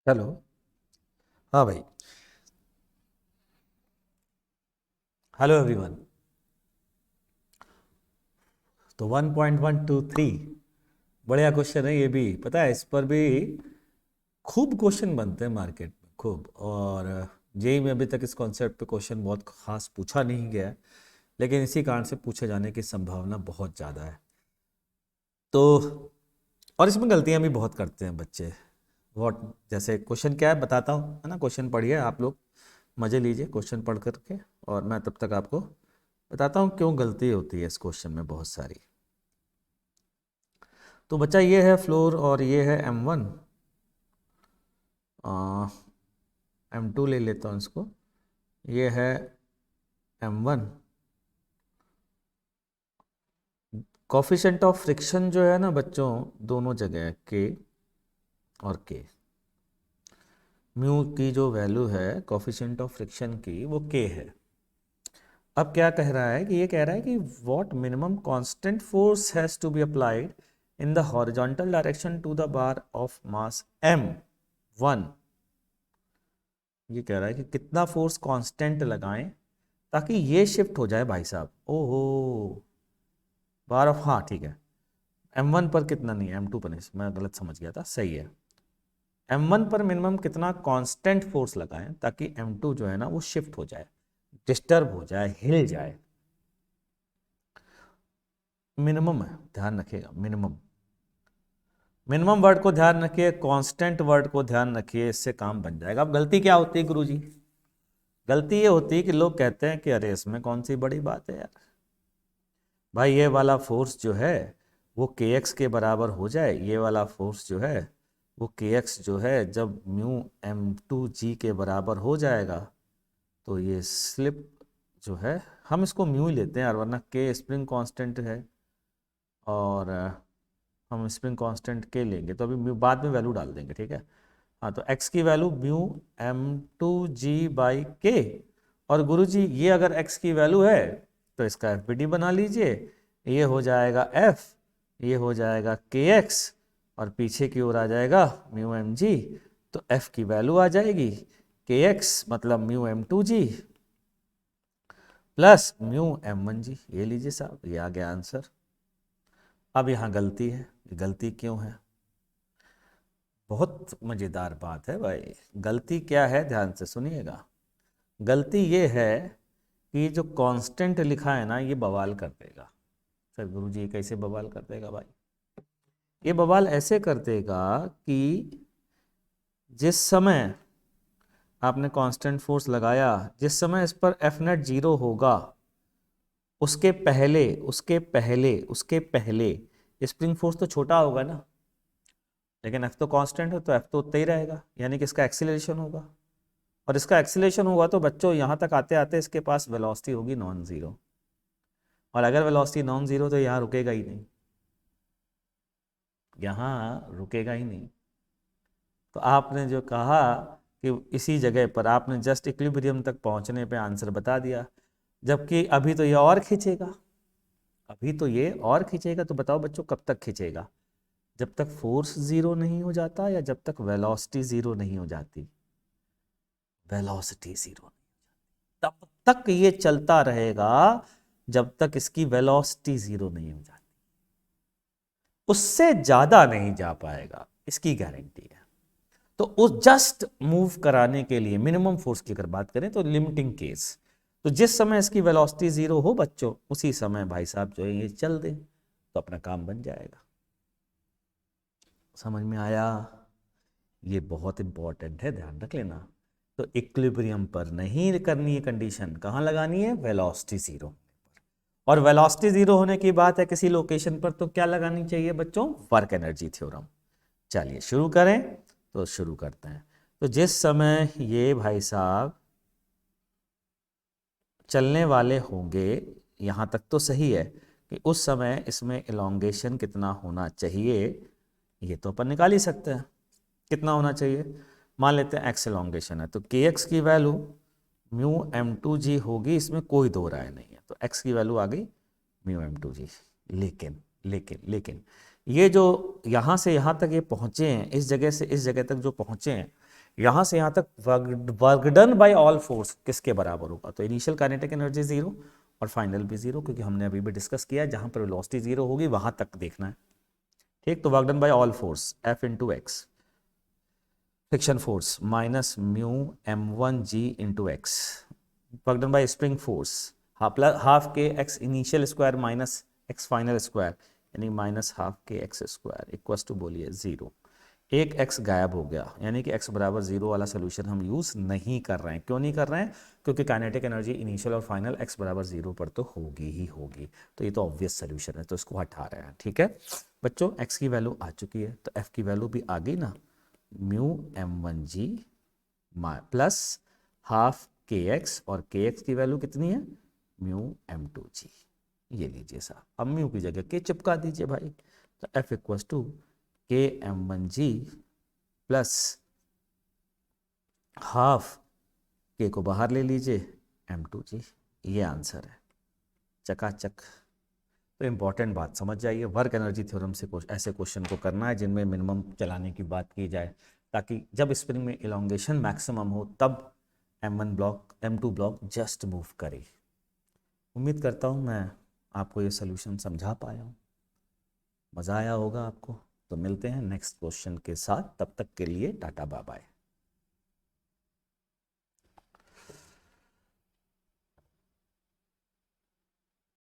Hello. हाँ भाई। Hello everyone. तो 1.123 बढ़िया क्वेश्चन है। ये भी पता है, इस पर भी खूब क्वेश्चन बनते हैं मार्केट में, खूब। और जेई में अभी तक इस कॉन्सेप्ट पे क्वेश्चन बहुत खास पूछा नहीं गया है, लेकिन इसी कारण से पूछे जाने की संभावना बहुत ज़्यादा है। तो और इसमें गलतियां भी बहुत करते हैं बच्चे। व्हाट जैसे क्वेश्चन क्या है बताता हूँ, है ना। क्वेश्चन पढ़िए आप लोग, मज़े लीजिए क्वेश्चन पढ़ करके, और मैं तब तक आपको बताता हूँ क्यों गलती होती है इस क्वेश्चन में बहुत सारी। तो बच्चा ये है फ्लोर और ये है M1। M2 ले लेता हूँ इसको। ये है M1। कॉफिशेंट ऑफ फ्रिक्शन जो है ना बच्चों, दोनों जगह है K और K। म्यू की जो वैल्यू है कॉफिशेंट ऑफ फ्रिक्शन की, वो K है। अब क्या कह रहा है कि ये कह रहा है कि what minimum constant force has to be applied in the horizontal direction to the bar of mass M1। ये कह रहा है कि कितना फोर्स कांस्टेंट लगाएं ताकि ये शिफ्ट हो जाए भाई साहब। ओहो, बार ऑफ, हाँ ठीक है। M1 पर कितना नहीं, M2 पर नहीं, मैं गलत समझ गया था, सही है। M1 पर मिनिमम कितना कांस्टेंट फोर्स लगाएं ताकि M2 जो है ना वो शिफ्ट हो जाए, डिस्टर्ब हो जाए, हिल जाए। मिनिमम है, ध्यान रखिएगा, मिनिमम। मिनिमम वर्ड को ध्यान रखिए, कांस्टेंट वर्ड को ध्यान रखिए, इससे काम बन जाएगा। अब गलती क्या होती है गुरुजी? गलती ये होती है कि लोग कहते हैं कि अरे इसमें कौन सी बड़ी बात है यार, भाई ये वाला फोर्स जो है वो के एक्स के बराबर हो जाए। ये वाला फोर्स जो है वो के एक्स जो है जब म्यू M2G के बराबर हो जाएगा तो ये स्लिप जो है, हम इसको म्यू ही लेते हैं यार, वरना के स्प्रिंग कांस्टेंट है। और हम स्प्रिंग कांस्टेंट के लेंगे तो अभी म्यू बाद में वैल्यू डाल देंगे, ठीक है। हाँ, तो एक्स की वैल्यू म्यू M2G/K। और गुरुजी ये अगर एक्स की वैल्यू है तो इसका एफ बी डी बना लीजिए। ये हो जाएगा एफ, ये हो जाएगा के एक्स, और पीछे की ओर आ जाएगा म्यू एम जी। तो एफ की वैल्यू आ जाएगी के एक्स मतलब mu M2G plus mu M1G। ये लीजिए साहब, ये आ गया आंसर। अब यहाँ गलती है, ये गलती क्यों है? बहुत मज़ेदार बात है भाई। गलती क्या है, ध्यान से सुनिएगा। गलती ये है कि जो कांस्टेंट लिखा है ना, ये बवाल कर देगा। सर गुरुजी ये कैसे बवाल कर देगा भाई? ये बवाल ऐसे कर देगा कि जिस समय आपने कांस्टेंट फोर्स लगाया, जिस समय इस पर एफ नेट जीरो होगा, उसके पहले उसके पहले स्प्रिंग फोर्स तो छोटा होगा ना, लेकिन एफ तो कांस्टेंट है तो एफ तो उतना ही रहेगा, यानी कि इसका एक्सीलरेशन होगा। और इसका एक्सीलरेशन हुआ तो बच्चों यहाँ तक आते आते इसके पास वेलोसिटी होगी नॉन जीरो। और अगर वेलोसिटी नॉन जीरो तो यहाँ रुकेगा ही नहीं, यहाँ रुकेगा ही नहीं। तो आपने जो कहा कि इसी जगह पर आपने जस्ट इक्विलिब्रियम तक पहुंचने पे आंसर बता दिया, जबकि अभी तो ये और खींचेगा। अभी तो ये और खींचेगा, तो बताओ बच्चों कब तक खींचेगा? जब तक फोर्स जीरो नहीं हो जाता या जब तक वेलोसिटी जीरो नहीं हो जाती? वेलोसिटी जीरो, तब तक ये चलता रहेगा जब तक इसकी वेलोसिटी जीरो नहीं हो जाती। उससे ज्यादा नहीं जा पाएगा, इसकी गारंटी है। तो उस जस्ट मूव कराने के लिए मिनिमम फोर्स की अगर बात करें तो लिमिटिंग केस, तो जिस समय इसकी वेलोसिटी जीरो हो बच्चों, उसी समय भाई साहब जो है ये चल दे तो अपना काम बन जाएगा। समझ में आया? ये बहुत इंपॉर्टेंट है, ध्यान रख लेना। तो इक्विलिब्रियम पर नहीं करनी है कंडीशन, कहाँ लगानी है? Velocity zero. और वेलोसिटी जीरो होने की बात है किसी लोकेशन पर, तो क्या लगानी चाहिए बच्चों? Work energy theorem. चलिए शुरू करें। तो शुरू करते हैं। तो जिस समय ये भाई साहब चलने वाले होंगे, यहाँ तक तो सही है कि उस समय इसमें इलोंगेशन कितना होना चाहिए, ये तो अपन निकाल ही सकते हैं। कितना होना चाहिए? मान लेते हैं एक्स इलोंगेशन है, तो के एक्स की वैल्यू म्यू M2G होगी, इसमें कोई दो राय नहीं है। तो एक्स की वैल्यू आ गई म्यू M2G। लेकिन ये जो यहाँ से यहाँ तक ये पहुँचे हैं, इस जगह से इस जगह तक जो पहुँचे हैं, यहाँ से यहाँ तक work done by all force किसके बराबर होगा, तो इनिशियल काइनेटिक एनर्जी जीरो और फाइनल भी जीरो, क्योंकि हमने अभी भी डिस्कस किया है जहाँ पर वेलोसिटी जीरो होगी वहाँ तक देखना है। ठीक, तो work done by all force F into x, friction force minus mu m1g into x, work done by spring force half k x initial square minus x final square, यानी minus half k x square equals to बोलिए zero. एक x गायब हो गया, यानी कि x बराबर zero वाला सोल्यूशन हम यूज़ नहीं कर रहे हैं। क्यों नहीं कर रहे हैं, क्योंकि काइनेटिक एनर्जी इनिशियल और फाइनल x बराबर जीरो पर तो होगी ही होगी, तो ये तो ऑब्वियस सोल्यूशन है, तो इसको हटा रहे हैं। ठीक है बच्चों, x की वैल्यू आ चुकी है तो f की वैल्यू भी आ गई ना, mu m1g plus half kx, और kx की वैल्यू कितनी है, म्यू m2g। ये लीजिए साहब, अब म्यू की जगह k चिपका दीजिए भाई, तो f इक्वस टू के m1g प्लस हाफ के को बाहर ले लीजिए m2g, ये आंसर है, चकाचक। तो इंपॉर्टेंट बात समझ जाइए, वर्क एनर्जी थ्योरम से ऐसे क्वेश्चन को करना है जिनमें मिनिमम चलाने की बात की जाए, ताकि जब स्प्रिंग में इलोंगेशन मैक्सिमम हो तब m1 block m2 block just move करे। उम्मीद करता हूँ मैं आपको ये सोल्यूशन समझा पाया हूँ, मज़ा आया होगा आपको। तो मिलते हैं नेक्स्ट क्वेश्चन के साथ, तब तक के लिए टाटा बाय बाय।